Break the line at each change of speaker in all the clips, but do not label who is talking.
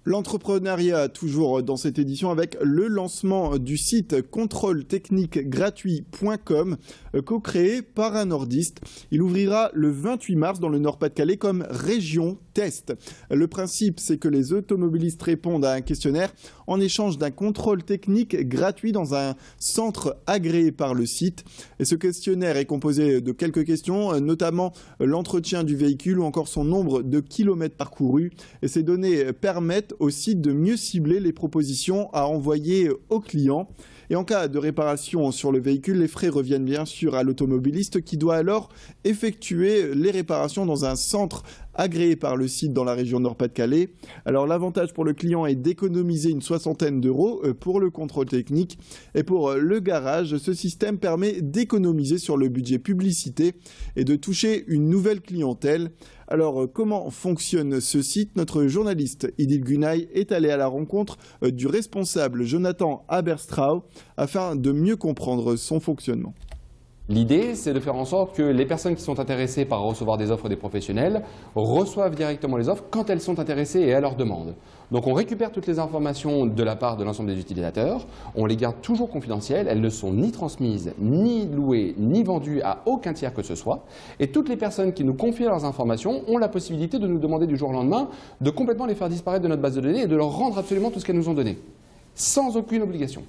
L'entrepreneuriat, toujours dans cette édition, avec le lancement du site contrôletechniquegratuit.com, co-créé par un nordiste. Il ouvrira le 28 mars dans le Nord-Pas-de-Calais comme région test. Le principe, c'est que les automobilistes répondent à un questionnaire en échange d'un contrôle technique gratuit dans un centre agréé par le site. Et ce questionnaire est composé de quelques questions, notamment l'entretien du véhicule ou encore son nombre de kilomètres parcourus. Et ces données permettent au site de mieux cibler les propositions à envoyer aux clients. Et en cas de réparation sur le véhicule, les frais reviennent bien sûr à l'automobiliste qui doit alors effectuer les réparations dans un centre agréé par le site dans la région Nord-Pas-de-Calais. Alors l'avantage pour le client est d'économiser une soixantaine d'euros pour le contrôle technique. Et pour le garage, ce système permet d'économiser sur le budget publicité et de toucher une nouvelle clientèle. Alors comment fonctionne ce site? Notre journaliste Idil Gunay est allé à la rencontre du responsable Jonathan Haberstrau afin de mieux comprendre son fonctionnement.
L'idée, c'est de faire en sorte que les personnes qui sont intéressées par recevoir des offres des professionnels reçoivent directement les offres quand elles sont intéressées et à leur demande. Donc on récupère toutes les informations de la part de l'ensemble des utilisateurs, on les garde toujours confidentielles, elles ne sont ni transmises, ni louées, ni vendues à aucun tiers que ce soit. Et toutes les personnes qui nous confient leurs informations ont la possibilité de nous demander du jour au lendemain de complètement les faire disparaître de notre base de données et de leur rendre absolument tout ce qu'elles nous ont donné, sans aucune obligation.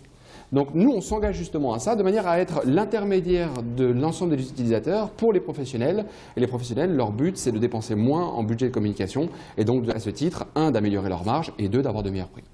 Donc nous, on s'engage justement à ça de manière à être l'intermédiaire de l'ensemble des utilisateurs pour les professionnels. Et les professionnels, leur but, c'est de dépenser moins en budget de communication et donc à ce titre, un, d'améliorer leur marge et deux, d'avoir de meilleurs prix.